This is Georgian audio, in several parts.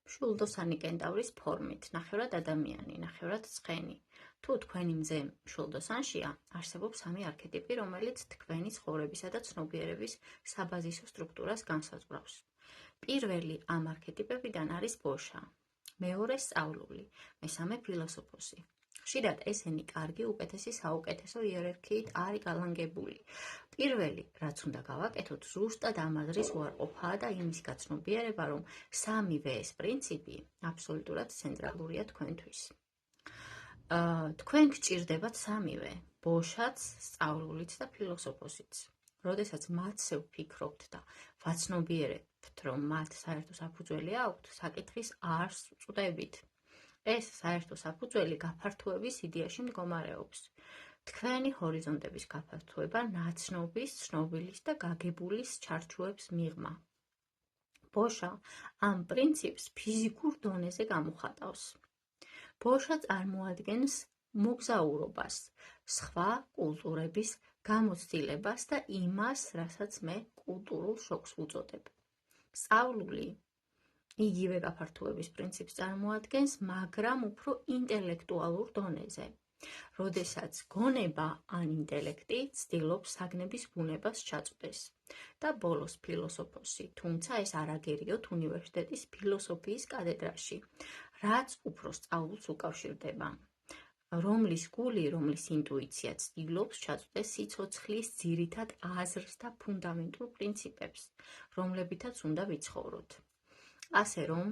მშვილდოსანი კენტავრის ფორმით, ნახევრად ადამიანი, ნახევრად ცხენი. თუ თქვენი მზე მშვილდოსანშია, არსებობს სამი არქეტიპი, რომელიც თქვენი ცხოვრებისა და ცნობიერების საბაზისო სტრუქტურას განსაზღვრავს. პირველი ამ არქეტიპებიდან არის ბოშა, მეორე სწავლული, მესამე ფილოსოფოსი. ხშირად ესენი კარგი, უკეთესი, საუკეთესო იერარქიით არის გალანგებული. პირველი, რაც უნდა გავაკეთოთ, ზუსტად ამ აზრის უარყოფაა და იმის გაცნობიერება, რომ სამივე ეს პრინციპი აბსოლუტურად ცენტრალურია თქვენთვის. თქვენ გჭირდებათ სამივე, ბოშაც, სწავლულიც და ფილოსოფოსიც. როდესაც მათზე ვფიქრობთ და ვაცნობიერებთ, რომ მათ საერთო საფუძველი აქვთ, საკითხის არს ვწვდებით. ეს საერთო საფუძველი გაფართოების იდეაში მდგომარეობს. თქვენი ჰორიზონტების გაფართოება ნაცნობის, ცნობილის და გაგებულის ჩარჩოებს მიღმა. ბოშა ამ პრინციპს ფიზიკურ დონეზე გამოხატავს. ბოშა წარმოადგენს მოგზაურობას, სხვა კულტურების გამოცდილებას და იმას, რასაც მე კულტურულ შოკს ვუწოდებ. სწავლული იგივე გაფართოების პრინციპს წარმოადგენს, მაგრამ უფრო ინტელექტუალურ დონეზე. როდესაც გონება ან ინტელექტი ცდილობს საგნების ბუნებას ჩაწვდეს. და ბოლოს ფილოსოფოსი, თუმცა ეს არ აგერიოთ უნივერსიტეტის ფილოსოფიის კათედრაში, რაც უფრო სწავლულს უკავშირდება. რომლის გული, რომლის ინტუიცია ცდილობს ჩაწვდეს სიცოცხლის ძირითად აზრს და ფუნდამენტურ პრინციპებს, რომლებითაც უნდა ვიცხოვროთ. ასე რომ,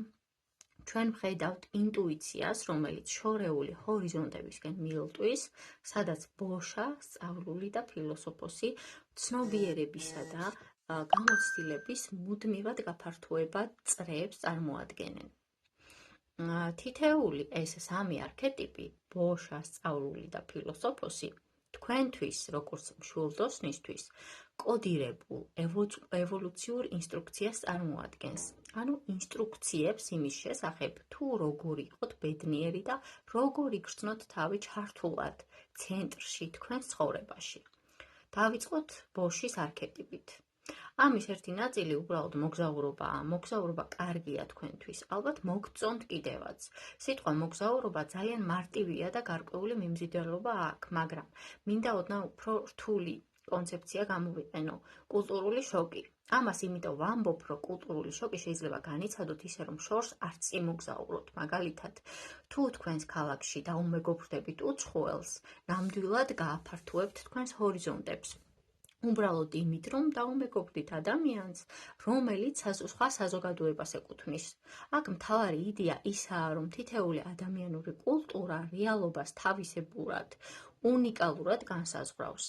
ჩვენ ვხედავთ ინტუიციას, რომელიც შორეული ჰორიზონტებისკენ მიელტვის, სადაც ბოშა, სწავლული და ფილოსოფოსი ცნობიერებისა და გამოცდილების მუდმივად გაფართოება წრეებს წარმოადგენენ. თითეული ეს სამი არქეტიპი, ბოშა, სწავლული და ფილოსოფოსი, თქვენთვის, როგორც მშვილდოსნისთვის, კოდირებულ ევოლუციურ ინსტრუქციას წარმოადგენს. ანუ ინსტრუქციებს იმის შესახებ, თუ როგორ იყოთ ბედნიერი და როგორ იგრძნოთ თავი ჩართულად ცენტრში თქვენს ცხოვრებაში. დავიწყოთ ბოშის არქეტიპით. ამის ერთი ნაწილი უბრალოდ მოგზაურობაა. მოგზაურობა კარგია თქვენთვის, ალბათ მოგწონთ კიდევაც. სიტყვა მოგზაურობა ძალიან მარტივია და გარკვეული მიმზიდველობა აქვს, მაგრამ მინდა ოდნავ უფრო რთული კონცეფცია გამოვიყენო, კულტურული შოკი. ამას იმიტომ ვამბობ, რომ კულტურული შოკი შეიძლება განიცადოთ ისე, რომ შორს არ წიმოგზაუროთ. მაგალითად, თუ თქვენს ქალაქში დაუმეგობრდებით უცხოელს, ნამდვილად გააფართოებთ თქვენს ჰორიზონტებს. უბრალოდ იმით, რომ დაუმეგობრდით ადამიანს, რომელიც სხვა საზოგადოებას ეკუთვნის. აქ მთავარი იდეა ისაა, რომ თითეული ადამიანური კულტურა რეალობას თავისებურად, უნიკალურად განსაზღვრავს.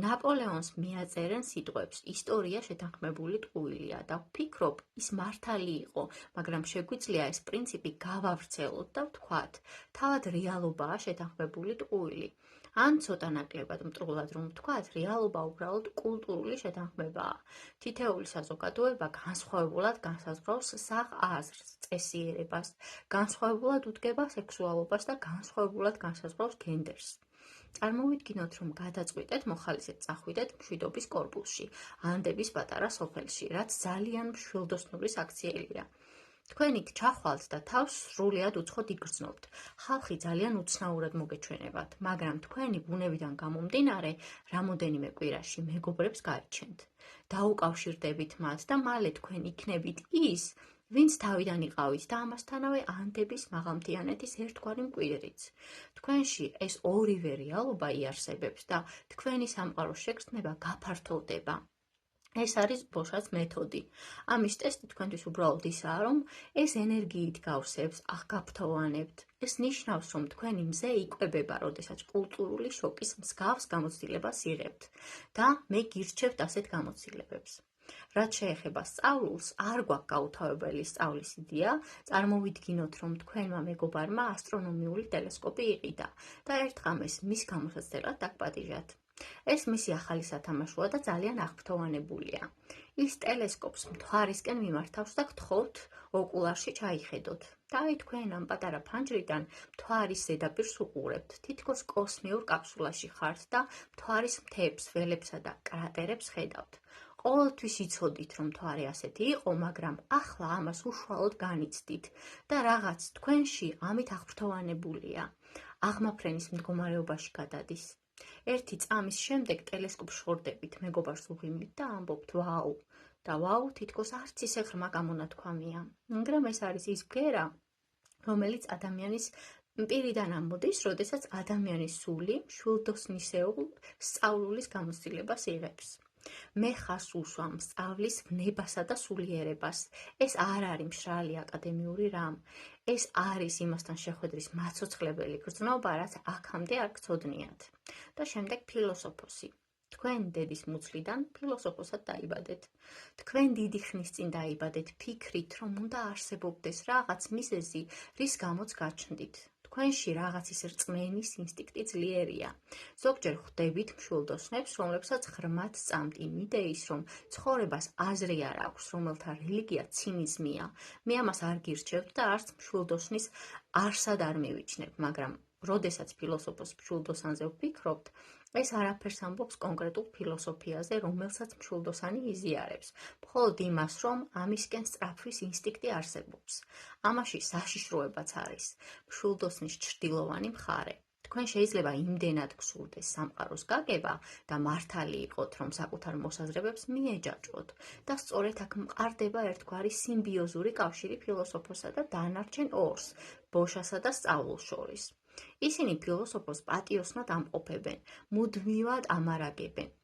ნაპოლეონს მიაწერენ სიტყვებს, ისტორია შეთანხმებული ტყუილია და ვფიქრობ, ის მართალი იყო, მაგრამ შეგვიძლია ეს პრინციპი გავავრცელოთ და ვთქვათ, თავად რეალობაა შეთანხმებული ტყუილი. ან ცოტა ნაკლებად მტრულად რომ ვთქვათ, რეალობა უბრალოდ კულტურული შეთანხმებაა. თითეული საზოგადოება განსხვავებულად განსაზღვრავს სახ აზრს, წესიერებას, განსხვავებულად უდგება სექსუალობას და განსხვავებულად განსაზღვრავს გენდერს. წარმოვიდგინოთ, რომ გადაწყვიტეთ მოხალისედ წახვიდეთ მშვიდობის კორპუსში, ანდების პატარა სოფელში, რაც ძალიან მშვილდოსნური საქციელია. თქვენ იქ ჩახვალთ და თავს სრულიად უცხოდ იგრძნობთ. ხალხი ძალიან უცნაურად მოგეჩვენებათ, მაგრამ თქვენი ბუნებიდან გამომდინარე, რამოდენიმე კვირაში მეგობრებს გაიჩენთ. დაუკავშირდებით მათ და მალე თქვენ იქნებით ის, ვინც თავიდან იყავით და ამასთანავე ანდების მაღალმთიანეთის ერთგვარი მკვიდრიც. თქვენში ეს ორივე რეალობა იარსებებს და თქვენი სამყაროს შეგრძნება გაფართოვდება. ეს არის ბოშას მეთოდი. ამის ტესტი თქვენთვის უბრალოდ ისაა, რომ ეს ენერგიით გავსებს, გაფრთოვანებთ. ეს ნიშნავს, რომ თქვენი მზე იკვებება, როდესაც კულტურული შოკის მსგავს გამოცდილებას იღებთ და მე გირჩევთ ასეთ გამოცდილებებს. რაც შეეხება სწავლულს, არ გვაქვს გაუთავებელი სწავლის იდეა, წარმოვიდგინოთ, რომ თქვენმა მეგობარმა ასტრონომიული ტელესკოპი იყიდა და ერთ ღამეს მის გამოსაცდელად დაგპატიჟათ. ეს მისი ახალი სათამაშოა და ძალიან აღფრთოვანებულია. ის ტელესკოპს მთვარისკენ მიმართავს და გთხოვთ ოკულარში ჩაიხედოთ. და აი თქვენ ამ პატარა ფანჯრიდან მთვარის ზედაპირს უყურებთ, თითქოს კოსმიურ კაფსულაში ხართ და მთვარის მთებს, ველებსა და კრატერებს ხედავთ. ყოველთვის იცოდით, რომ თვარი ასეთი იყო, მაგრამ ახლა ამას უშუალოდ განიცდით და რაღაც თქვენში ამით აღფრთოვანებულია. აღმაფრენის მდგომარეობაში გადადის. ერთი წამის შემდეგ ტელესკოპს შორდებით მეგობარს უღიმით და ამბობთ ვაუ და ვაუ თითქოს არც ისე ღრმა გამონათქვამია. მაგრამ ეს არის ის ბგერა, რომელიც ადამიანის პირიდან ამოდის, როდესაც ადამიანის სული მშვილდოსნისეულ სწავლულის გამოცდილებას იღებს. მე ხას უსვამ სწავლის ვნებასა და სულიერებას. ეს არ არის მშრალი აკადემიური რამ. ეს არის იმასთან შეხვედრის მაცოცხლებელი გრძნობა, რაც აქამდე არ გწოდნიათ. და შემდეგ ფილოსოფოსი. თქვენ დედის მუცლიდან ფილოსოფოსად დაიბადეთ. თქვენ დიდი ხნის წინ დაიბადეთ ფიქრით, რომ უნდა არსებობდეს რაღაც მიზეზი, რის გამოც გაჩნდით. თქვენში რაღაცის რწმენის ინსტინქტი ძლიერია. ზოგჯერ ხვდებით მშვილდოსნებს, რომლებსაც ღრმად სწამთ იმ იდეის, რომ ცხოვრებას აზრი არ აქვს, რომელთა რელიგია ცინიზმია. მე ამას არ გირჩევთ და არც მშვილდოსნის არსად არ მივიჩნევ, მაგრამ როდესაც ფილოსოფოს მშვილდოსანზე ვფიქრობთ, ეს არაფერს ამბობს კონკრეტულ ფილოსოფიაზე, რომელსაც მშვილდოსანი იზიარებს, მხოლოდ იმას, რომ ამისკენ სწრაფვის ინსტინქტი არსებობს. ამაში საშიშროებაც არის. მშვილდოსნის ჩრდილოვანი მხარე. თქვენ შეიძლება იმდენად გსურდეს სამყაროს გაგება და მართალი იყოთ, რომ საკუთარ მოსაზრებებს მიეჯაჭვოთ და სწორედ აქ მყარდება ერთგვარი სიმბიოზური კავშირი ფილოსოფოსა და დანარჩენ ორს, ბოშასა და სწავლულს შორის. ისინი ფილოსოფოს პატიოსნად ამყოფებენ, მუდმივად ამარაგებენ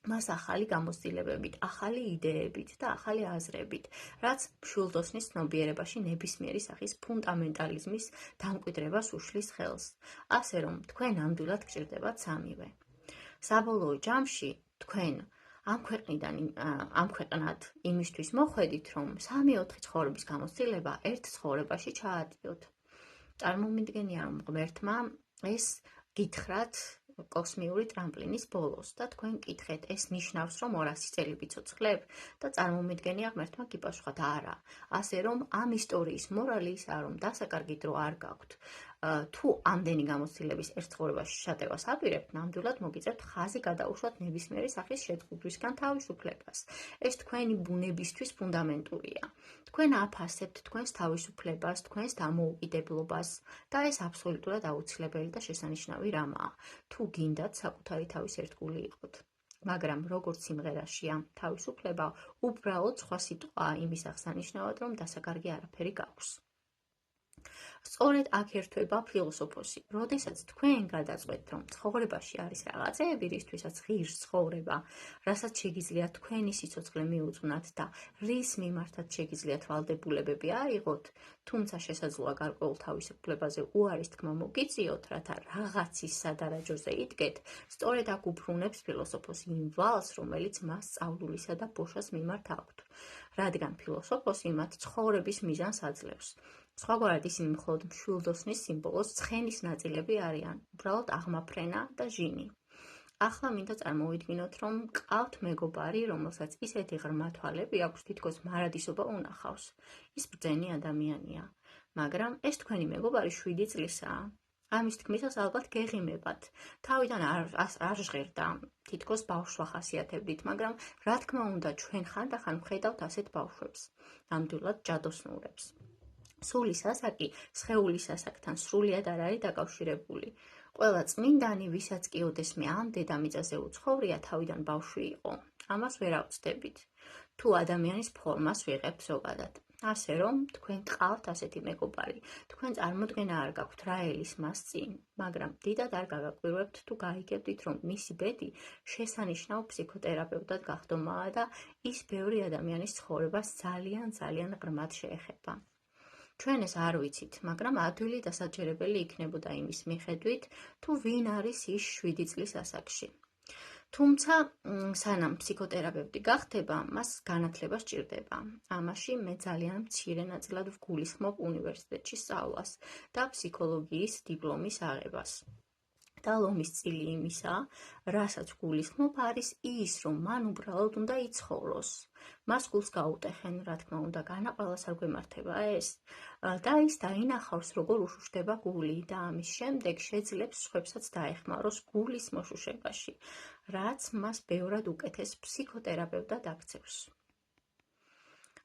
მას ახალი გამოცდილებებით, ახალი იდეებით და ახალი აზრებით, რაც მშვილდოსნის ცნობიერებაში ნებისმიერი სახის ფუნდამენტალიზმის დამკვიდრებას უშლის ხელს. ასე რომ, თქვენ ნამდვილად გჭირდებათ სამივე. საბოლოო ჯამში, თქვენ ამ ქვეყნად იმისთვის მოხვედით, რომ 3-4 ცხოვრების გამოცდილება ერთ ცხოვრებაში ჩაადიოთ. წარმომიდგენია, რომ ღმერთმა ეს გითხრათ კოსმიური ტრამპლინის ბოლოს და თქვენ კითხეთ, ეს ნიშნავს, რომ 200 წელი ვიცოცხლებ და წარმომიდგენია ღმერთმა გიპასუხათ არა. ასე რომ ამ ისტორიის მორალი ისაა, რომ დასაკარგი დრო არ გაქვთ. თუ ამდენი გამოცდილების ერთ ცხოვრებაში შეტევას აპირებთ, ნამდვილად მოგიწევთ ხაზი გადაუშვათ ნებისმიერი სახის შეწყვილისგან თავისუფლებას. ეს თქვენი ბუნებისთვის ფუნდამენტურია. თქვენ აფასებთ თქვენს თავისუფლებას, თქვენს დამოუკიდებლობას და ეს აბსოლუტურად აუცილებელი და შესანიშნავი რამაა, თუ გინდათ საკუთარი თავის ერთგული იყოთ. მაგრამ როგორც სიმღერაშია, თავისუფლება უბრალოდ სხვა სიტყვაა იმის აღსანიშნავად, რომ დასაკარგი არაფერი გაქვს. სწორედ აქ ერთვება ფილოსოფოსი. როდესაც თქვენ გადაწყვეტთ, რომ ცხოვრებაში არის რაღაცეები, რისთვისაც ღირს ცხოვრება, რასაც შეგიძლიათ თქვენი სიცოცხლე მიუძღვნათ და რის მიმართაც შეგიძლიათ ვალდებულებები აიღოთ, თუმცა შესაძლოა გარკვეულ თავისუფლებაზე უარის თქმა მოგიწიოთ, რათა რაღაცის სადარაჯოზე იდგეთ, სწორედ აქ უბრუნებს ფილოსოფოსი იმ ვალს, რომელიც მას სწავლულისა და ბოშას მიმართ აქვთ, რადგან ფილოსოფოსი მათ ცხოვრების მიზანს აძლევს. სხვაგვარად ისინი მხოლოდ მშვილდოსნის სიმბოლოს ცხენის ნაწილები არიან, უბრალოდ აღმაფრენა და ჟინი. ახლა მინდა წარმოვიდგინოთ, რომ გყავთ მეგობარი, რომელსაც ისეთი ღრმა თვალები აქვს, თითქოს მარადისობა უნახავს. ის ბრძენი ადამიანია, მაგრამ ეს თქვენი მეგობარი 7 წლისაა. ამის თქმისას ალბათ გეღიმებათ. თავიდან არ ჟღერდა, თითქოს ბავშვს ვახასიათებდით, მაგრამ რა თქმა უნდა, ჩვენ ხანდახან ვხედავთ ასეთ ბავშვებს, ნამდვილად ჯადოსნურებს. სულის ასაკი სხეულის ასაკთან სრულიად არ არის დაკავშირებული. ყველა წმინდანი, ვისაც კი ოდესმე ამ დედამიწაზე უცხოვრია, თავიდან ბავშვი იყო. ამას ვერ ავწდებით. თუ ადამიანის ფორმას ვიღებთ ზოგადად. ასე რომ, თქვენ გყავთ ასეთი მეგობარი. თქვენ წარმოდგენა არ გაქვთ რა ელის მას წინ, მაგრამ დიდად არ გაგაკვირვებთ თუ გაიგებდით, რომ მისი ბედი შესანიშნავ ფსიქოთერაპევტად გახდომაა და ის ბევრი ადამიანის ცხოვრებას ძალიან ღრმად შეეხება. ჩვენ ეს არ ვიცით, მაგრამ ადვილი დასაჯერებელი იქნებოდა იმის მიხედვით, თუ ვინ არის ის 7 წლის ასაკში. თუმცა, სანამ ფსიქოთერაპევტი გახდება, მას განათლება სჭირდება. ამაში მე ძალიან მცირე ნაწილად ვგულისხმობ უნივერსიტეტში სწავლას და ფსიქოლოგიის დიპლომის აღებას. და ლომის წილი იმისა, რასაც გულისხმობ, არის ის, რომ მან უბრალოდ უნდა იცხოვროს. მას გულს გაუტეხენ, რა თქმა უნდა, განაყვალას არ გვემართება ეს, და ის დაინახავს, როგორ უშუშდება გული და ამის შემდეგ შეძლებს სხვებსაც დაეხმაროს გულის მოშუშებაში, რაც მას ბევრად უკეთეს ფსიქოთერაპევტად აქცევს.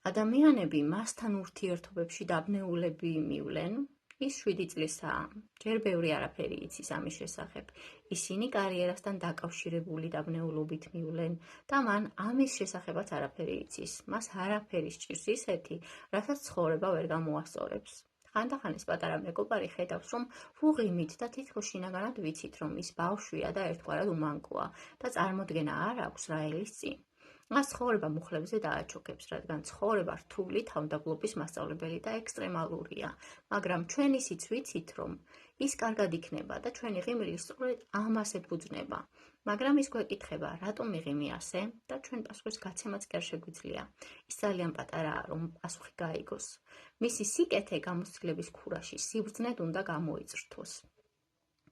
ადამიანები მასთან ურთიერთობებში დაბნეულები მივლენ, ის 7 წლისაა, ჯერ ბევრი არაფერი იცის ამის შესახებ. ისინი კარიერასთან დაკავშირებული დაბნეულობით მივლენ და მან ამის შესახებაც არაფერი იცის. მას არაფერი სჭირს ისეთი, რასაც ცხოვრება ვერ გამოასწორებს. ხანდახან ეს პატარა მეგობარი ხედავს, რომ ვუღიმით და თითქოს შინაგანად ვიცით, რომ ის ბავშვია და ერთგვარად უმანკოა და წარმოდგენა არ აქვს რა ელის წინ. მას ცხოვრება მუხლებზე დააჩოქებს, რადგან ცხოვრება რთული, თავმდაბლობის მასწავლებელი და ექსტრემალურია, მაგრამ ჩვენ ისიც ვიცით, რომ ის კარგად იქნება და ჩვენი ღიმილი სწორედ ამას ეფუძნება. მაგრამ ის გვეკითხება, რატომ მიღიმე ასე და ჩვენ პასუხის გაცემაც კი არ შეგვიძლია. ის ძალიან პატარაა, რომ პასუხი გაიგოს. მისი სიკეთე გამოცდილების ქურაში სიბრძნედ უნდა გამოიწრთოს.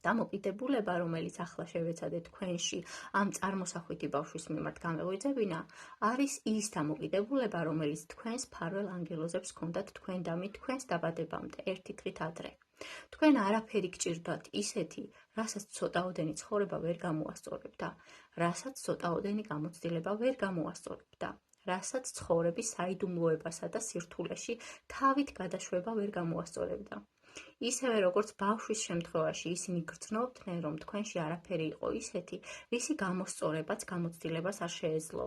დამოკიდებულება, რომელიც ახლა შევეცადეთ თქვენში ამ წარმოსახვითი ბავშვის მიმართ გამეღვიძებინა, არის ის დამოკიდებულება, რომელიც თქვენს ფარველ ანგელოზებს ჰქონდათ თქვენდამი თქვენს დაბადებამდე, ერთი დღით ადრე. თქვენ არაფერი გჭირდათ ისეთი, რასაც ცოტაოდენი ცხოვრება ვერ გამოასწორებდა, რასაც ცოტაოდენი გამოცდილება ვერ გამოასწორებდა, რასაც ცხოვრების საიდუმლოებასა და სირთულეში თავით გადაშვება ვერ გამოასწორებდა. ისევე როგორც ბავშვის შემთხვევაში ისინი გრძნობდნენ, რომ თქვენში არაფერი იყო ისეთი, რისი გამოსწორებაც გამოცდილებას არ შეეძლო,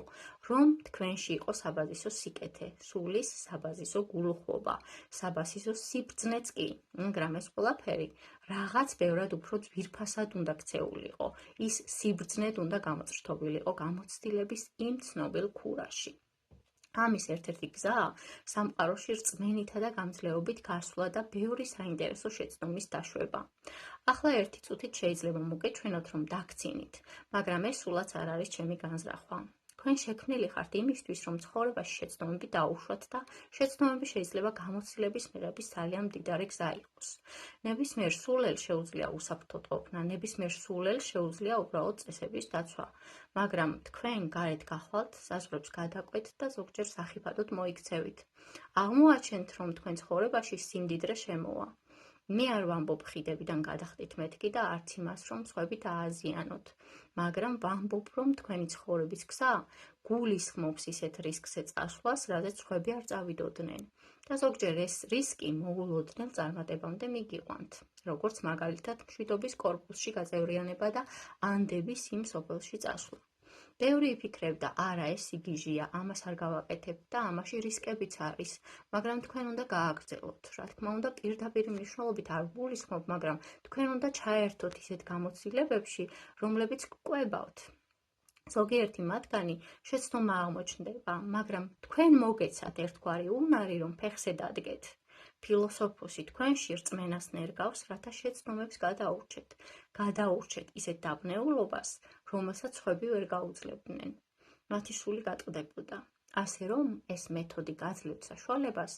რომ თქვენში იყო საბაზისო სიკეთე, სულის საბაზისო გულუხლობა, საბაზისო სიბრძნეც კი, მაგრამ ეს ყველაფერი რაღაც ბევრად უფრო ძვირფასად უნდა ქცეულიყო, ის სიბრძნედ უნდა გამოწრთობილიყო გამოცდილების იმ ცნობილ ქურაში. ამის ერთ-ერთი გზაა სამყაროში რწმენითა და გამძლეობით გასვლა და ბევრი საინტერესო შეცდომის დაშვება. ახლა ერთი წუთით შეიძლება მოგეჩვენოთ, რომ დაგცინით, მაგრამ ეს სულაც არ არის ჩემი განზრახვა. თქვენ შექმნილი ხართ იმისთვის, რომ ცხოვრებაში შეცდომები დაუშვათ და შეცდომები შეიძლება გამოცდილების მიღების ძალიან მდიდარი გზა იყოს. ნებისმიერ სულელს შეუძლია უსაფრთხოდ ყოფნა, ნებისმიერ სულელს შეუძლია უბრალოდ წესების დაცვა, მაგრამ თქვენ გარეთ გახვალთ, საზღვრებს გადაკვეთ და ზოგჯერ სახიფათოდ მოიქცევით. აღმოაჩენთ, რომ თქვენ ცხოვრებაში სიმდიდრე შემოვა. მე არ ვამბობ ხიდებიდან გადახდით მეთქი და არც იმას, რომ სხვები დააზიანოთ, მაგრამ ვამბობ, რომ თქვენი ცხოვრების გზა გულისხმობს ისეთ რისკზე წასვლას, რაზეც სხვები არ წავიდოდნენ და ზოგჯერ ეს რისკი მოულოდნელ წარმატებამდე მიგიყვანთ, როგორც მაგალითად მშვიდობის კორპუსში გაწევრიანება და ანდების იმ სოფელში წასვლა. ბევრი იფიქრებდა, არა, ეს სიგიჟია, ამას არ გავაკეთებ და ამაში რისკებიც არის, მაგრამ თქვენ უნდა გააგრძელოთ. რა თქმა უნდა, პირდაპირ მნიშვნელობით არ გულისხმობ, მაგრამ თქვენ უნდა ჩაერთოთ ისეთ გამოცდილებებში, რომლებიც გკვებავთ. ზოგიერთი მათგანი შეცდომა აღმოჩნდება, მაგრამ თქვენ მოგეცათ ერთგვარი უნარი, რომ ფეხზე დადგეთ. ფილოსოფოსი თქვენში რწმენას ნერგავს, რათა შეცდომებს გადაურჩეთ ისეთ დაბნეულობას, რომელსაც სხვები ვერ გაუძლებდნენ. მათი სული გატყდებოდა. ასე რომ, ეს მეთოდი გაძლევთ საშუალებას,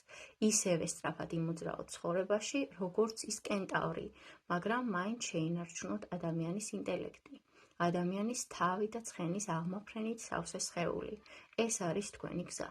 ისევე სწრაფად იმოძრაოთ ცხოვრებაში, როგორც ის კენტავრი, მაგრამ მაინც შეინარჩუნოთ ადამიანის ინტელექტი, ადამიანის თავი და ცხენის აღმაფრენით სავსე სხეული. ეს არის თქვენი გზა.